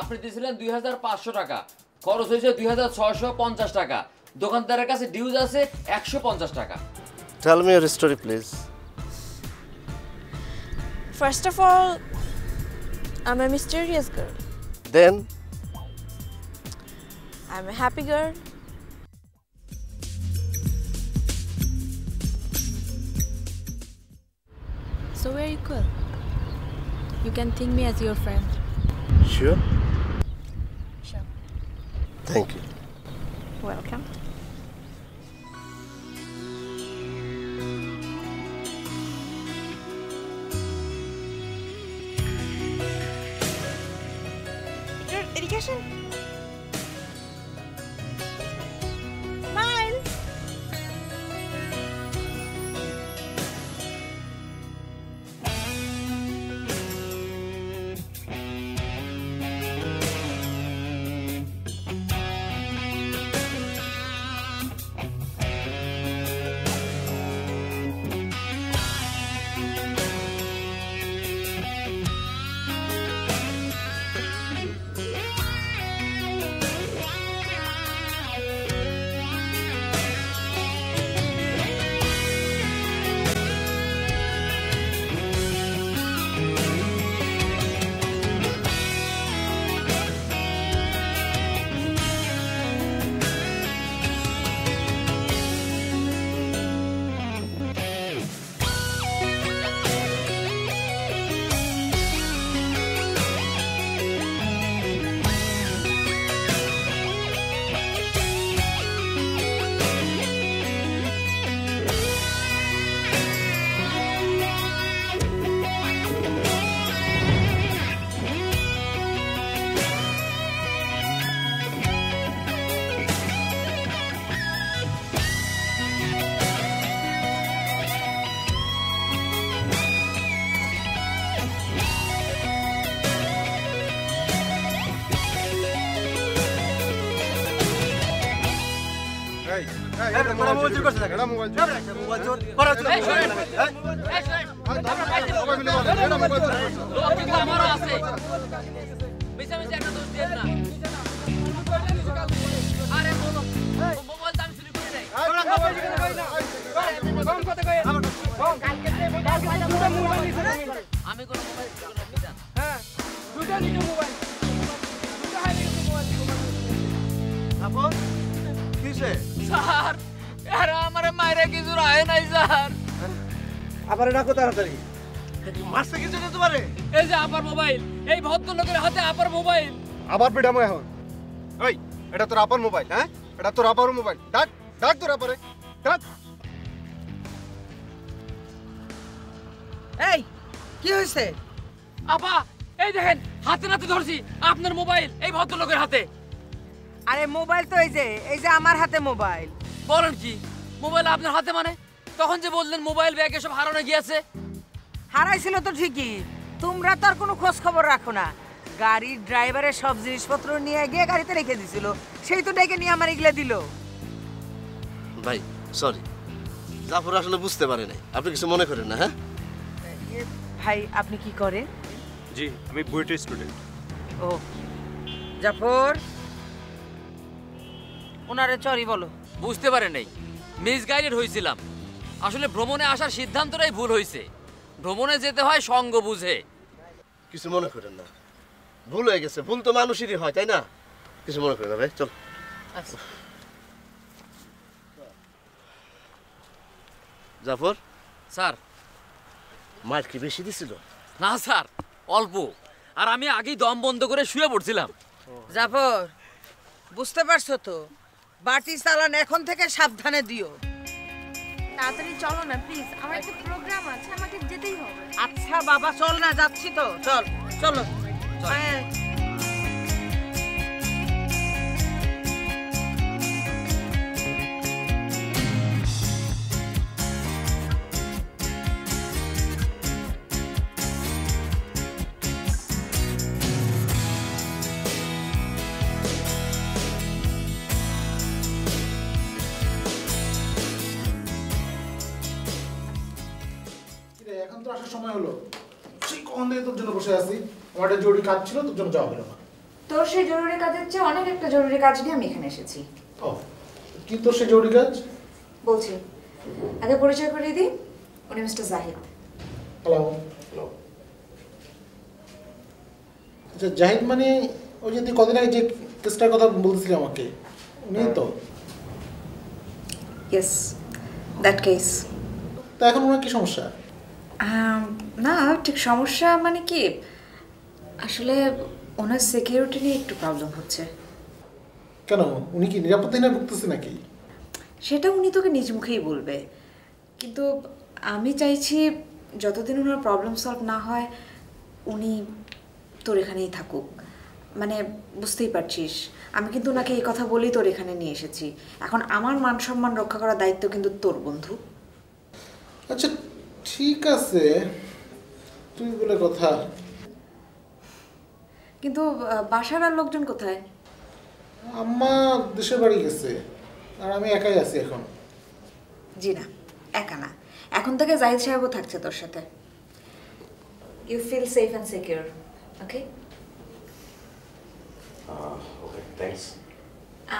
আপনি দিয়েছিলেন 2500 টাকা, খরচ হয়েছে 2650 টাকা, দোকানদারের কাছে ডিউজ আছে 150 টাকা। Tell me your story, please. First of all, I'm a mysterious girl. Then, I'm a happy girl. So we're equal. You can think me as your friend. sure? Sure. Thank you. Welcome. Education. Smile. আবার ডাকো তাড়াতাড়ি। মারছে কিছু না তোমারে? এই যে আপার mobile, এই ভদ্রলোকের হাতে আপার মোবাইল। আবার পিটামো এখন। এই এটা তোর আপার মোবাইল, হ্যাঁ? এটা তোর আপার মোবাইল। ডাক ডাক তোর আপারে। ডাক। এই কি হয়েছে? আপা এই দেখেন হাতে নাতে ধরছি আপনার মোবাইল এই ভদ্রলোকের হাতে। আরে মোবাইল তো এই যে আমার হাতে মোবাইল। বলেন কি মোবাইল আপনার হাতে? মানে তখন যে বললেন মোবাইল ব্যাগ এসব হারানো গিয়েছে। হারাইছিল তো ঠিকই, তোমরা তো আর কোনো খোঁজ খবর রাখো না। গাড়ির ড্রাইভারের সব জিনিসপত্র নিয়ে গিয়ে গাড়িতে রেখে দিছিল, সেই তো ডেকে নিয়ে আমার এগুলো দিল। ভাই সরি, জাফর আসলে বুঝতে পারে নাই, আপনি কিছু মনে করেন না। হ্যাঁ ভাই আপনি কি করেন? জি আমি বুয়েটের স্টুডেন্ট। ও জাফর, ওনারে চরি বলো। বুঝতে পারে নাই, মিসগাইডেড হয়েছিলাম। আসলে ভ্রমণে আসার সিদ্ধান্তটাই ভুল হয়েছে। ভ্রমণে যেতে হয় সঙ্গ বুঝে। কিছু মনে করেন না, ভুল হয়ে গেছে, ভুল তো মানুষেরই হয়, তাই না? কিছু মনে করেন না ভাই, চল। জাফর স্যার, মার কি বেশি দিছিল? না স্যার, অল্প। আর আমি আগেই দম বন্ধ করে শুয়ে পড়ছিলাম। জাফর বুঝতে পারছো তো, বাটি চালান এখন থেকে সাবধানে দিও। তাড়াতাড়ি চলো না প্লিজ, আমার একটা প্রোগ্রাম আছে, আমাকে যেতেই হবে। আচ্ছা বাবা চল না, যাচ্ছি তো, চল চলো। হ্যাঁ এখন তো আসার সময় হলো, সেই কখন থেকে তোর জন্য বসে আছি। আমার একটা জরুরি কাজ ছিল, তোর জন্য যাওয়া হলো না। তোর সেই জরুরি কাজের চেয়ে অনেক একটা জরুরি কাজ নিয়ে আমি এখানে এসেছি। ও কি তোর সে জরুরি কাজ? বলছি, আগে পরিচয় করিয়ে দিই, উনি মিস্টার জাহিদ। হ্যালো। আচ্ছা, জাহিদ মানে ওই যে তুই কদিন আগে যে কেসটার কথা বলতেছিলি আমাকে, উনি তো? Yes, that case. তা এখন ওনার কি সমস্যা? না, ঠিক সমস্যা মানে কি, আসলে ওনার সিকিউরিটি নিয়ে একটু প্রবলেম হচ্ছে। কেন, উনি কি নিরাপত্তাহীনতায় ভুগতেছে নাকি? সেটা উনি তোকে নিজ মুখেই বলবে, কিন্তু আমি চাইছি যতদিন ওনার প্রবলেম সলভ না হয় উনি তোর এখানেই থাকুক। মানে বুঝতেই পারছিস, আমি কিন্তু ওনাকে এই কথা বলেই তোর এখানে নিয়ে এসেছি। এখন আমার মান সম্মান রক্ষা করার দায়িত্ব কিন্তু তোর, বন্ধু। আচ্ছা ঠিক আছে, তুই বলে কথা। কিন্তু বাসার আর লোকজন কোথায়? আম্মা দেশের বাড়ি গেছে, আর আমি একাই আছি এখন। জি না, একা না, এখন থেকে জাহিদ সাহেবও থাকছে তোর সাথে। You feel safe and secure, okay? Okay, thanks.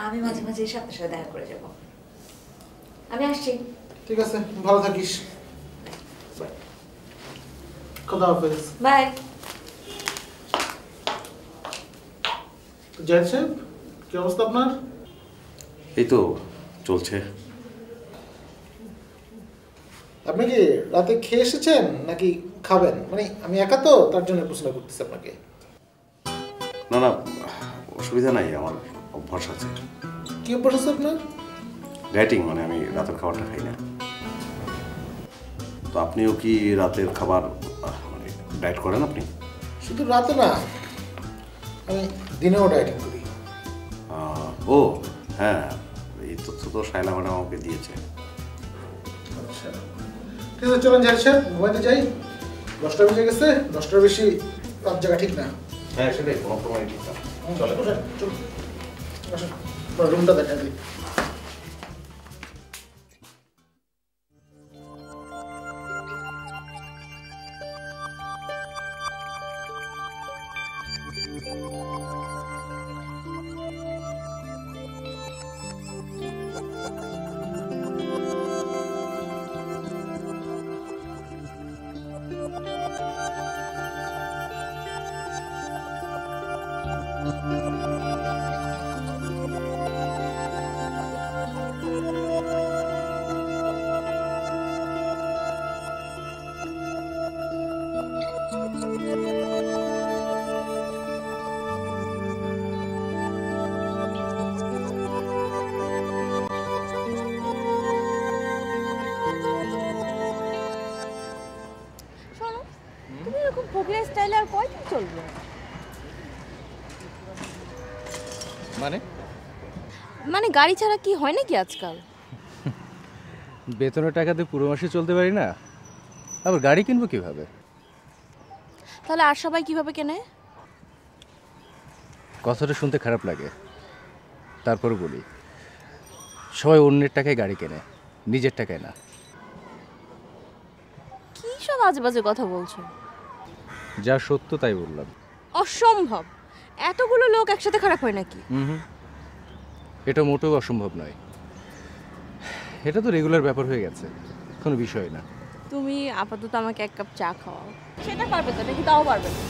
আমি মাঝে মাঝে এসে আপনার সাথে দেখা করে যাব। আমি আসছি। ঠিক আছে, ভালো থাকিস। খোদা হাফেজ। বাই। জাহিদ সাহেব, কি অবস্থা আপনার? এই তো চলছে। আপনি কি রাতে খেয়ে এসেছেন নাকি খাবেন? মানে আমি একা তো, তার জন্য প্রশ্ন করতেছি আপনাকে। না না, অসুবিধা নাই, আমার অভ্যাস আছে। কি অভ্যাস আছে আপনার? ডায়েটিং, মানে আমি রাতের খাবারটা খাই না। তো আপনিও কি রাতের খাবার মানে ডায়েট করেন আপনি? শুধু রাতে না, আমি দিনেও ডায়েটিং করি। ও হ্যাঁ, এই তথ্য তো শায়লা ম্যাডাম আমাকে দিয়েছে। আচ্ছা ঠিক আছে, চলেন জাহিদ সাহেব, ঘুমাইতে যাই। 10টা বেজে গেছে, 10টার বেশি রাত জায়গা ঠিক না। হ্যাঁ সেটাই, কোনো প্রমাণই ঠিক না। চলে বসেন, চলুন আসুন, আপনার রুমটা দেখা দিই। শোনো, তুমি এরকম ফকিরের স্টাইলে আর কয়দিন চলবে? মানে গাড়ি ছাড়া কি হয় নাকি আজকাল? বেতনের টাকাতে পুরো মাসে চলতে পারি না, আবার গাড়ি কিনবো কিভাবে? তাহলে আর সবাই কিভাবে কেনে? কথাটা শুনতে খারাপ লাগে, তারপর বলি, সবাই অন্যের টাকায় গাড়ি কেনে, নিজের টাকায় না। কি সব আজে বাজে কথা বলছো? যা সত্য তাই বললাম। অসম্ভব, এতগুলো লোক একসাথে খারাপ হয় নাকি? এটা মোটেও অসম্ভব নয়, এটা তো রেগুলার ব্যাপার হয়ে গেছে, কোনো বিষয় না। তুমি আপাতত আমাকে এক কাপ চা খাওয়াও। সেটা পারবে তো নাকি? তাও পারবে না।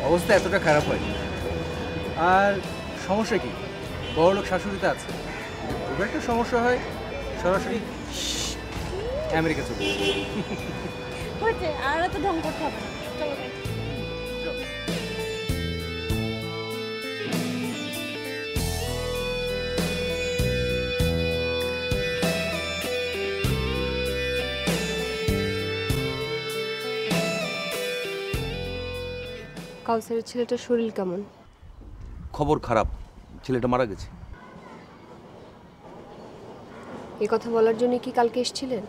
অবস্থা এতটা খারাপ হয়, আর সমস্যা কি, বড়লোক শাশুড়িতে আছে, খুব একটা সমস্যা হয় সরাসরি আমেরিকা চলে যায়। হয়েছে, আর এত ঢং করতে হবে না। চলো যাই। কাউসারের ছেলেটার শরীর কেমন? খবর খারাপ, ছেলেটা মারা গেছে। এ কথা বলার জন্য কি কালকে এসেছিলেন?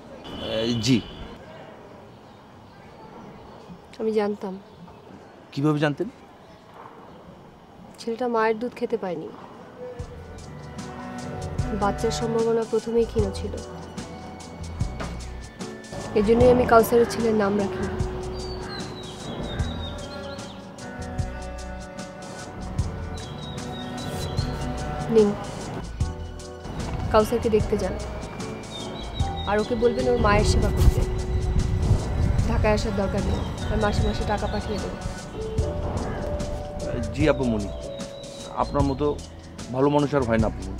জি। আমি জানতাম। কিভাবে জানতেন? ছেলেটা মায়ের দুধ খেতে পায়নি, বাচ্চার সম্ভাবনা প্রথমেই ক্ষীণ ছিল, এজন্যই আমি কাউসারের ছেলের নাম রাখিনি। নিন, কাউসারকে দেখতে যান, আর ওকে বলবেন ওর মায়ের সেবা করতে। ঢাকায় আসার দরকার নেই, আর মাসে মাসে টাকা পাঠিয়ে দেবো। জি আপামনি, আপনার মতো ভালো মানুষ আর হয় না আপামনি।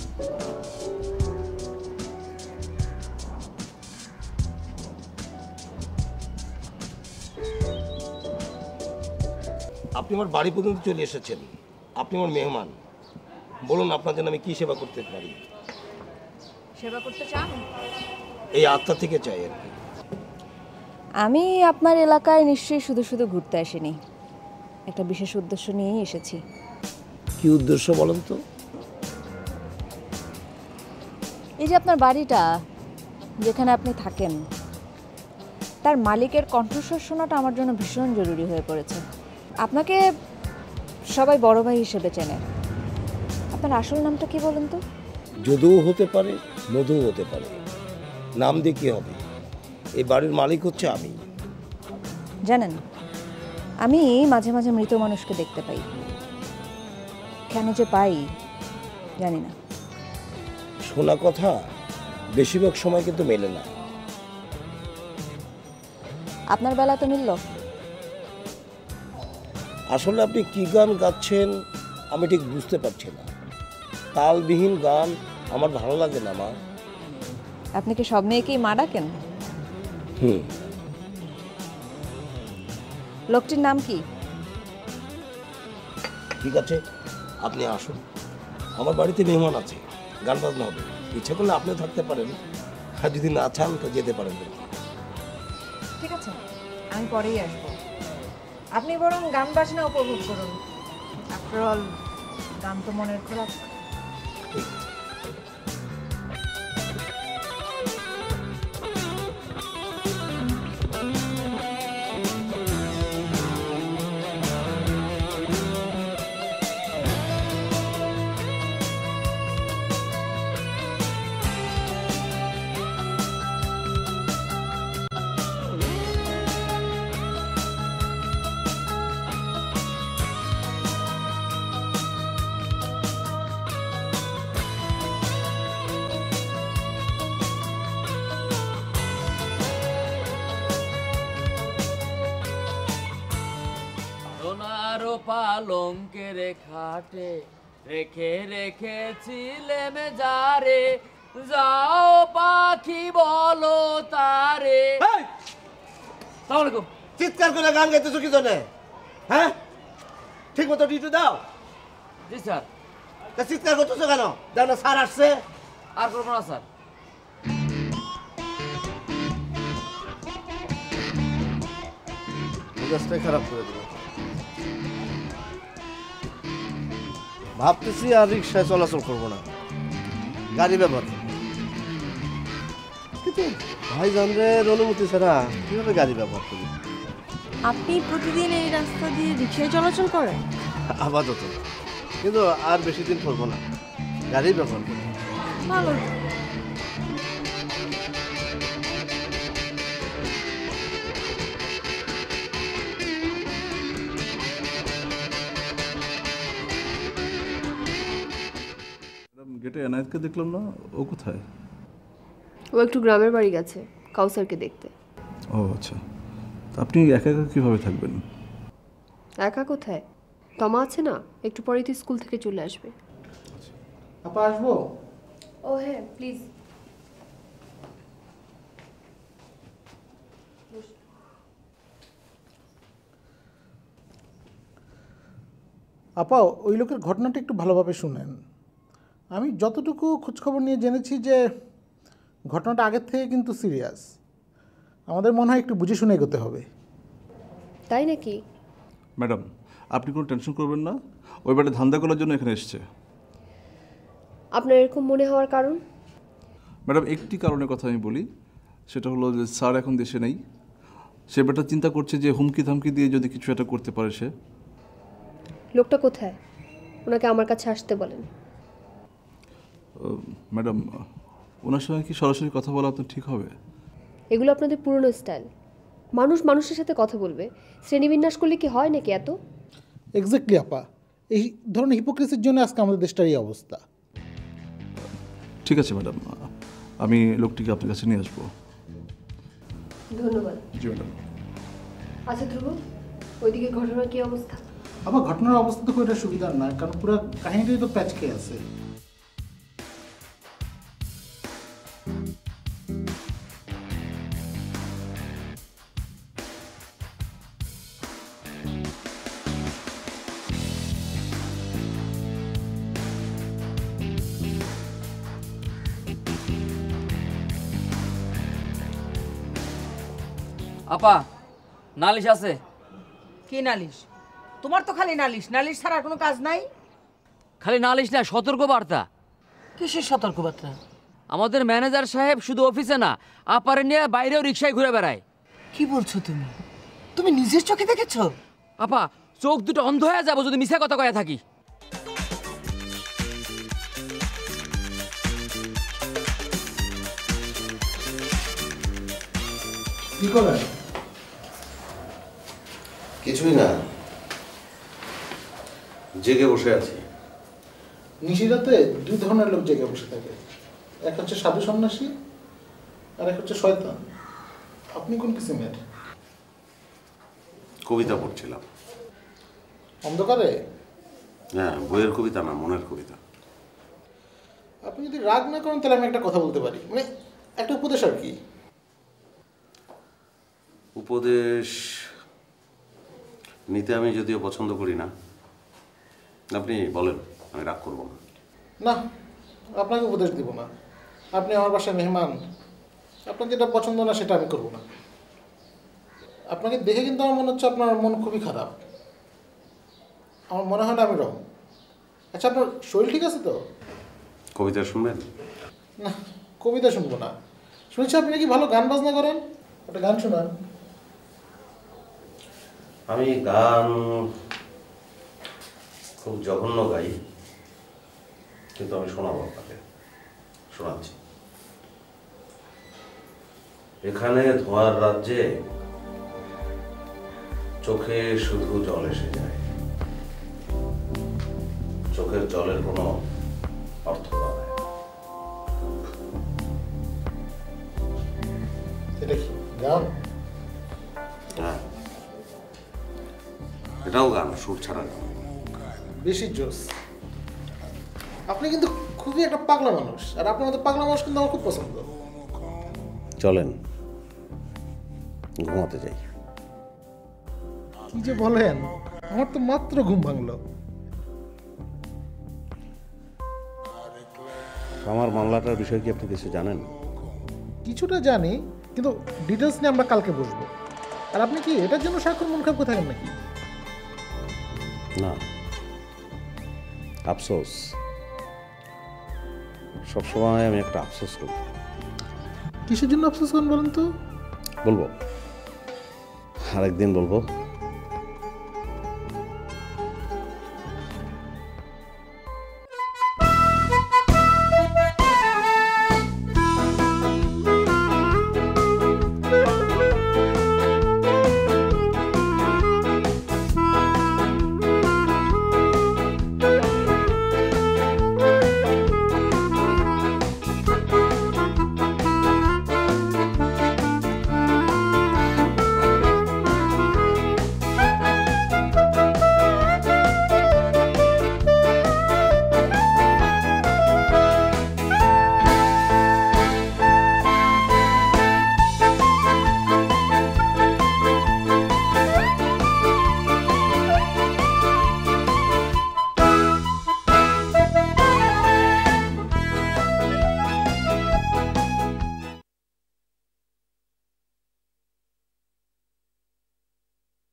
আপনি আমার বাড়ি পর্যন্ত চলে এসেছেন, আপনি আমার মেহমান। বলুন আপনার জন্য আমি কি সেবা করতে পারি? সেবা করতে চান? এই আত্মা থেকে চাই আর কি। আমি আপনার এলাকায় নিশ্চয়ই শুধু শুধু ঘুরতে আসিনি, একটা বিশেষ উদ্দেশ্য নিয়েই এসেছি। কি উদ্দেশ্য বলেন তো? এই যে আপনার বাড়িটা, যেখানে আপনি থাকেন, তার মালিকের কণ্ঠস্বর শোনাটা আমার জন্য ভীষণ জরুরি হয়ে পড়েছে। আপনাকে সবাই বড় ভাই হিসেবে চেনে। আপনার আসল নামটা কি বলুন তো? যদুও হতে পারে, মধুও হতে পারে। নাম দিয়ে কি হবে? এই বাড়ির মালিক হচ্ছে আমি। জানেন, আমি মাঝে মাঝে মৃত মানুষকে দেখতে পাই। কেন যে পাই জানি না। শোনা কথা বেশিরভাগ সময় কিন্তু মেলে না। আপনার বেলা তো মিলল। আসলে আপনি কি গান গাচ্ছেন আমি ঠিক বুঝতে পারছি না। তালবিহীন গান আমার ভালো লাগে না মা। আপনি কি সব মেয়েকেই মা ডাকেন? লোকটির নাম কি? ঠিক আছে, আপনি আসুন। আমার বাড়িতে মেহমান আছে, গান বাজনা হবে। ইচ্ছে করলে আপনিও থাকতে পারেন, আর যদি না চান তো যেতে পারেন। ঠিক আছে, আমি পরেই আসবো। আপনি বরং গান বাজনা উপভোগ করুন। আফটার অল, গান তো মনের খোরাক। সোনারো পালঙ্কের খাটে রেখে রেখেছিলে মেজারে, যাও পাখি বলো তারে। আসসালামু আলাইকুম। চিৎকার করে গান গাইতেছো কি জন্য? হ্যাঁ, ঠিক মতো ডিউটি দাও। জি স্যার। তা চিৎকার করতেছো কেন? দাও না, স্যার আসছে। আর করবো না স্যার। মেজাজটাই খারাপ করে দিল। ভাবতেছি আর রিক্সায় চলাচল করবো না, গাড়ি ব্যবহার করবো। কিন্তু ভাইজানদের অনুমতি ছাড়া কিভাবে গাড়ি ব্যবহার করি? আপনি প্রতিদিন এই রাস্তা দিয়ে রিক্সায় চলাচল করেন? আপাতত, কিন্তু আর বেশি দিন করবো না, গাড়ি ব্যবহার করবো। ভালো। গেটে এনায়েতকে দেখলাম না, ও কোথায়? ও একটু গ্রামের বাড়ি গেছে কাউসারকে দেখতে। ও আচ্ছা, তা আপনি একা একা কীভাবে থাকবেন? একা কোথায়, তমা আছে না, একটু পরেই তো স্কুল থেকে চলে আসবে। আপা আসবো? ও হ্যাঁ, প্লিজ। আপা, ওই লোকের ঘটনাটা একটু ভালোভাবে শুনেন। আমি যতটুকু খোঁজখবর নিয়ে জেনেছি যে ঘটনাটা আগের থেকে কিন্তু সিরিয়াস। আমাদের মনে হয় একটু বুঝে শুনে এগোতে হবে। তাই নাকি? ম্যাডাম, আপনি কোনো টেনশন করবেন না, ওই ব্যাটা ধান্দা করার জন্য এখানে এসছে। আপনার এরকম মনে হওয়ার কারণ? ম্যাডাম, একটি কারণের কথা আমি বলি, সেটা হলো যে স্যার এখন দেশে নেই। সে ব্যাটা চিন্তা করছে যে হুমকি ধামকি দিয়ে যদি কিছু একটা করতে পারে সে। লোকটা কোথায়? ওনাকে আমার কাছে আসতে বলেন। ম্যাডাম, ওনার সঙ্গে কি সরাসরি কথা বলা আপনার ঠিক হবে? এগুলো আপনাদের পুরনো স্টাইল। মানুষ মানুষের সাথে কথা বলবে, শ্রেণীবিন্যাস করলে কি হয় নাকি এত? এক্স্যাক্টলি আপা, এই ধরনের হিপোক্রেসির জন্য আজকে আমাদের দেশটার এই অবস্থা। ঠিক আছে ম্যাডাম, আমি লোকটিকে আপনার কাছে নিয়ে আসবো। ধন্যবাদ। জি ম্যাডাম। আচ্ছা ধ্রুব, ওইদিকে ঘটনার কি অবস্থা? আবার ঘটনার অবস্থা তো খুব একটা সুবিধার না, কারণ পুরো কাহিনীটাই তো প্যাচ খেয়ে আছে। আপা, নালিশ আছে। কি নালিশ? তোমার তো খালি নালিশ, নালিশ ছাড়া আর কোনো কাজ নাই। খালি নালিশ না, সতর্ক বার্তা। কিসের সতর্কবার্তা? আমাদের ম্যানেজার সাহেব শুধু অফিসে না, আপারে নিয়ে বাইরেও রিক্সায় ঘুরে বেড়ায়। কি বলছো তুমি? তুমি নিজের চোখে দেখেছো? আপা, চোখ দুটো অন্ধ হয়ে যাবো যদি মিছা কথা কয়ে থাকি। কি করেন? কিছুই না, জেগে বসে আছি। নিশিরাতে দুই ধরনের লোক জেগে বসে থাকে, এক হচ্ছে সাধু সন্ন্যাসী আর এক হচ্ছে শয়তান। আপনি কোন কিসিমের? কবিতা পড়ছিলাম। অন্ধকারে? হ্যাঁ, বইয়ের কবিতা না, মনের কবিতা। আপনি যদি রাগ না করেন তাহলে আমি একটা কথা বলতে পারি, মানে একটা উপদেশ আর কি। উপদেশ নিতে আমি যদিও পছন্দ করি না, আপনি বলেন, আমি রাগ করব না। না, আপনাকে উপদেশ দিব না। আপনি আমার বাসায় মেহমান, আপনার যেটা পছন্দ না সেটা আমি করব না। আপনাকে দেখে কিন্তু আমার মনে হচ্ছে আপনার মন খুবই খারাপ। আমার মনে হয় না আমি রং। আচ্ছা, আপনার শরীর ঠিক আছে তো? কবিতা শুনবেন? না, কবিতা শুনবো না। শুনেছি আপনি নাকি ভালো গান বাজনা করেন, একটা গান শোনান। আমি গান খুব জঘন্য গাই, কিন্তু আমি শোনাবো আপনাকে, শোনাচ্ছি। এখানে ধোঁয়ার রাজ্যে চোখে শুধু জল এসে যায়, চোখের জলের কোনো অর্থ দাঁড়ায়। এটা কি গান? হ্যাঁ, এটাও গান, সুর ছাড়া গান। বেশি জোস। আপনি কিন্তু খুবই একটা পাগলা মানুষ, আর আপনার মতো পাগলা মানুষ কিন্তু আমার খুব পছন্দ। চলেন ঘুমাতে যাই। কি যে বলেন, আমার তো মাত্র ঘুম ভাঙলো। আমার মামলাটার বিষয় কি আপনি কিছু জানেন? কিছুটা জানি, কিন্তু ডিটেলস নিয়ে আমরা কালকে বসবো। আর আপনি কি এটার জন্য সারাক্ষণ মন খারাপ করে থাকেন নাকি? না, আফসোস, সবসময় আমি একটা আফসোস করি। কিসের জন্য আফসোস করেন বলেন তো? বলবো, আরেকদিন বলবো।